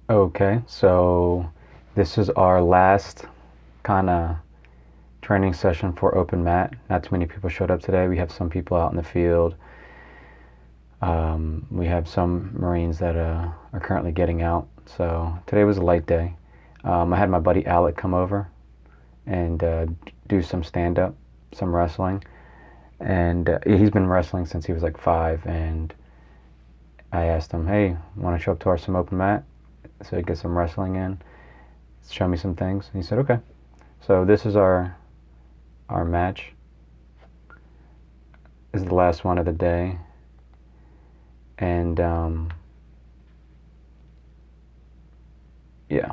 Okay, so this is our last kind of training session for open mat. Not too many people showed up today. We have some people out in the field. We have some Marines that are currently getting out. So today was a light day. I had my buddy Alec come over and do some stand up, some wrestling. And he's been wrestling since he was like 5. And I asked him, hey, want to show up to some open mat so he get some wrestling in? Show me some things. And he said, okay. So this is our match. This is the last one of the day. And yeah.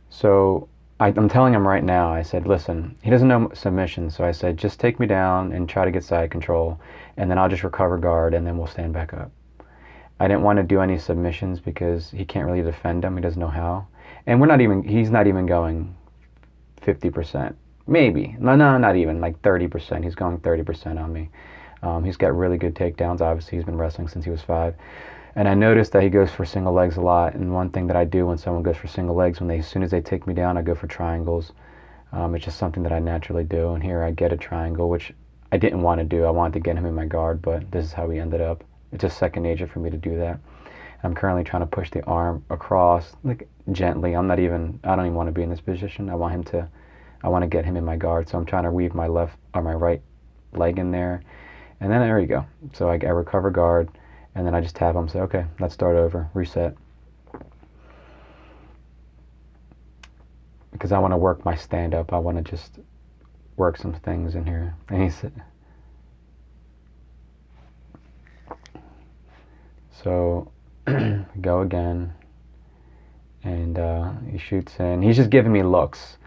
So I'm telling him right now, I said, listen, he doesn't know submission. So I said, just take me down and try to get side control. And then I'll just recover guard and then we'll stand back up. I didn't want to do any submissions because he can't really defend them. He doesn't know how. And he's not even going 50%. Maybe. No, not even. Like 30%. He's going 30% on me. He's got really good takedowns. Obviously, he's been wrestling since he was 5. And I noticed that he goes for single legs a lot. And one thing that I do when someone goes for single legs, as soon as they take me down, I go for triangles. It's just something that I naturally do. And here I get a triangle, which I didn't want to do. I wanted to get him in my guard, but this is how we ended up. It's just second nature for me to do that. I'm currently trying to push the arm across, like gently. I don't even want to be in this position. I want to get him in my guard. So I'm trying to weave my left or my right leg in there. And then there you go. So I recover guard, and then I just tap him, say, okay, let's start over, reset. Because I want to work my stand up. I want to just work some things in here. And he said, so go again. And he shoots in. He's just giving me looks.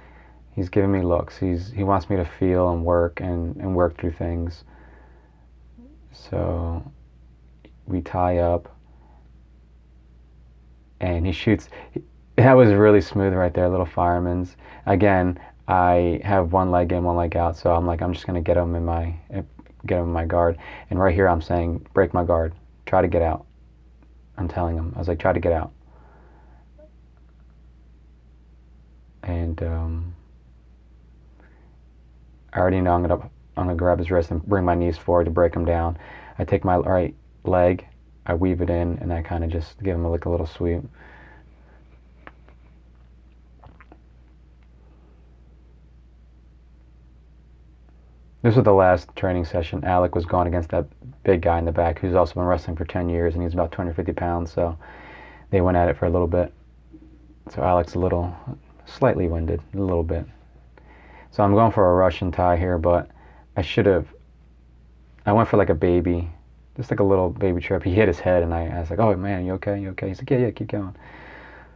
He's giving me looks. He wants me to feel and work and work through things. So we tie up, and he shoots. That was really smooth right there, little fireman's. Again, I have one leg in, one leg out, so I'm just gonna get him in my guard. And right here, I'm saying, break my guard, try to get out. I'm telling him, I was like, try to get out. And I already know I'm gonna grab his wrist and bring my knees forward to break him down. I take my right leg, I weave it in, and I kind of just give him a little sweep. This was the last training session. Alec was going against that big guy in the back who's also been wrestling for 10 years, and he's about 250 pounds, so they went at it for a little bit. So Alec's slightly winded, a little bit. So I'm going for a Russian tie here, but I went for like a baby, just like a little baby trip. He hit his head, and I was like, oh man, you okay? You okay? He's like, yeah, keep going.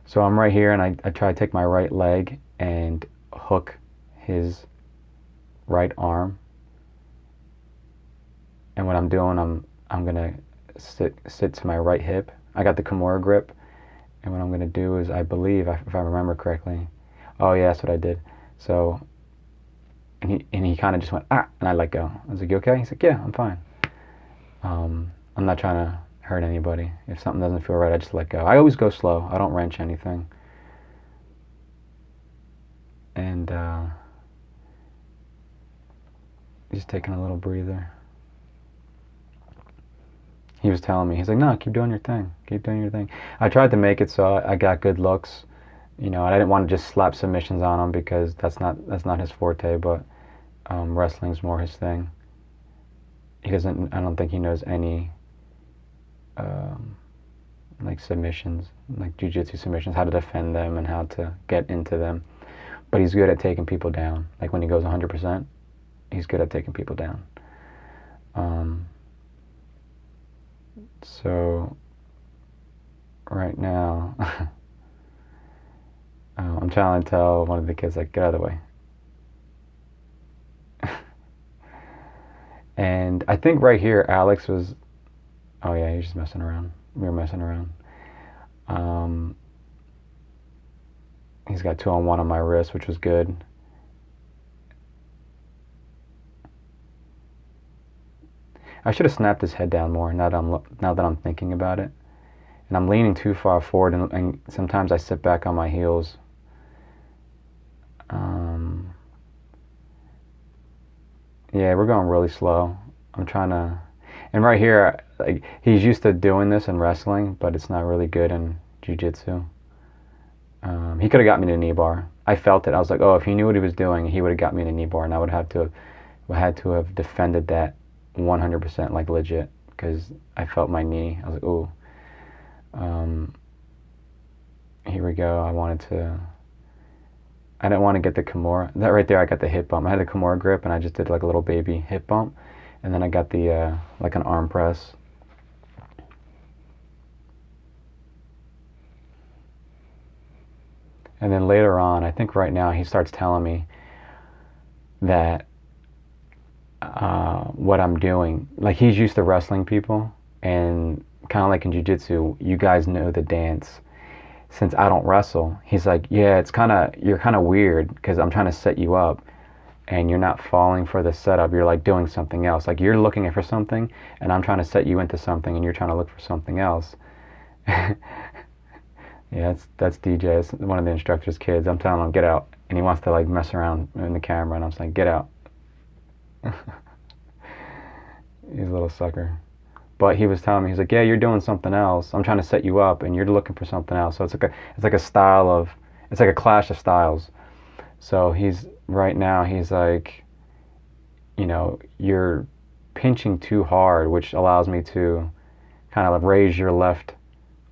So I'm right here, and I try to take my right leg and hook his right arm. And what I'm doing, I'm gonna sit to my right hip. I got the Kimura grip, and what I'm gonna do is, I believe, if I remember correctly, oh yeah, that's what I did. So, and he kind of just went and I let go. I was like, you okay? He's like, yeah, I'm fine. I'm not trying to hurt anybody. If something doesn't feel right, I just let go. I always go slow. I don't wrench anything. And he's taking a little breather. He was telling me, he's like, no, keep doing your thing. Keep doing your thing. I tried to make it so I got good looks. And I didn't want to just slap submissions on him because that's not his forte, but wrestling's more his thing. I don't think he knows any like submissions, like jiu-jitsu submissions, how to defend them and how to get into them. But he's good at taking people down. Like when he goes 100%, he's good at taking people down. So right now, I'm trying to tell one of the kids, like, get out of the way. And I think right here, Alex was, oh yeah, he's just messing around. We were messing around. He's got 2-on-1 on my wrist, which was good. I should have snapped his head down more now that I'm thinking about it. and I'm leaning too far forward, and sometimes I sit back on my heels. Yeah, we're going really slow. I'm trying to, and right here, like he's used to doing this in wrestling, but it's not really good in jiu-jitsu. He could have got me in a knee bar. I felt it. I was like, oh, if he knew what he was doing, he would have got me in a knee bar, and I would have to had to have defended that 100% like legit, because I felt my knee. I was like, ooh. Here we go. I didn't want to get the Kimura. That right there, I got the hip bump. I had the Kimura grip, and I just did like a little baby hip bump, and then I got the like an arm press. And then later on, I think right now, he starts telling me that what I'm doing, like he's used to wrestling people, and kind of like in jiu-jitsu, you guys know the dance. Since I don't wrestle, he's like, yeah, you're kind of weird because I'm trying to set you up, and you're not falling for the setup. You're like doing something else. Like you're looking for something, and I'm trying to set you into something, and you're trying to look for something else. Yeah, that's DJ. It's one of the instructor's kids. I'm telling him, get out, and he wants to like mess around in the camera, and I'm just like, get out. He's a little sucker. But he was telling me, he's like, yeah, you're doing something else. I'm trying to set you up, and you're looking for something else. So it's like a style of, it's like a clash of styles. So he's right now, he's like, you're pinching too hard, which allows me to kind of raise your left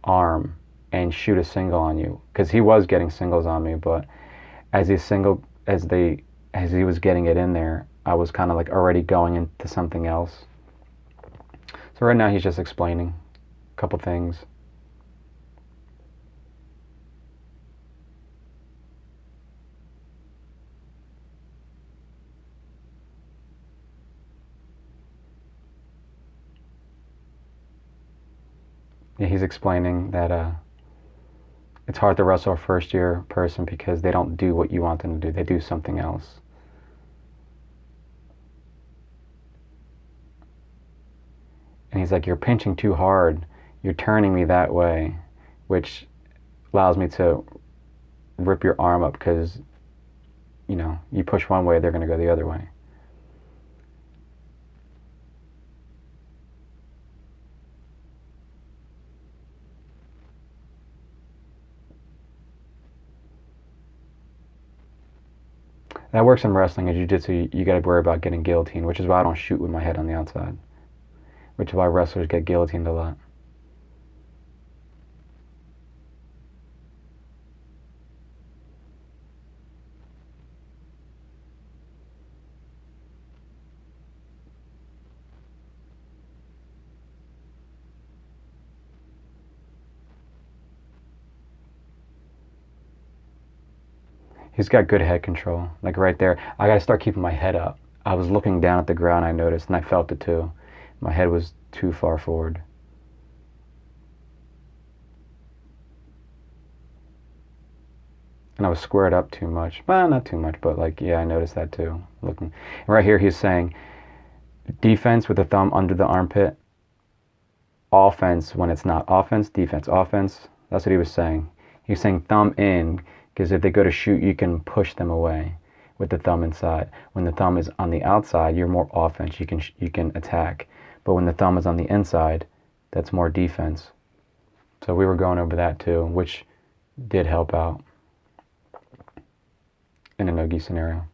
arm and shoot a single on you, because he was getting singles on me, but as he was getting it in there, I was kind of like already going into something else. So right now he's just explaining a couple things. Yeah, he's explaining that it's hard to wrestle a first-year person because they don't do what you want them to do. They do something else. And he's like, you're pinching too hard. You're turning me that way, which allows me to rip your arm up because, you push one way, they're going to go the other way. That works in wrestling. In jiu-jitsu, you got to worry about getting guillotined, which is why I don't shoot with my head on the outside, which is why wrestlers get guillotined a lot. He's got good head control. Like right there, I got to start keeping my head up. I was looking down at the ground, I noticed, and I felt it too. My head was too far forward. And I was squared up too much. Well, not too much, but like, yeah, I noticed that too. Looking. And right here, he's saying defense with the thumb under the armpit. Offense when it's not offense, defense, offense. That's what he was saying. He was saying thumb in, because if they go to shoot, you can push them away with the thumb inside. When the thumb is on the outside, you're more offense. You can attack. But when the thumb is on the inside, that's more defense. So we were going over that too, which did help out in a no-gi scenario.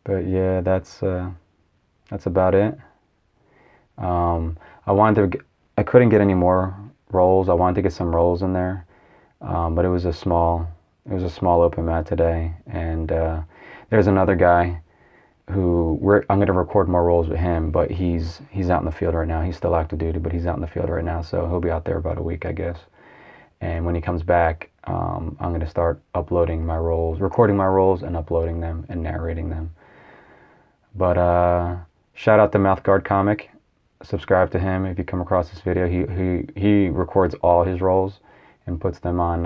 But yeah, that's about it. I couldn't get any more rolls. I wanted to get some rolls in there, but it was a small open mat today. And there's another guy who I'm going to record more rolls with him, but he's out in the field right now. He's still active duty, but he's out in the field right now, so he'll be out there about a week, I guess. And when he comes back, I'm going to start uploading my rolls, recording my rolls, and uploading them and narrating them. But shout out to Mouthguard Comic. Subscribe to him if you come across this video. He records all his rolls, and puts them on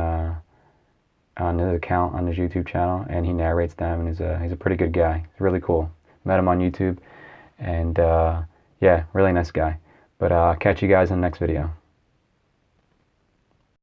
his account on his YouTube channel, and he narrates them, and he's a pretty good guy. He's really cool. Met him on YouTube, and yeah, really nice guy. But I'll catch you guys in the next video.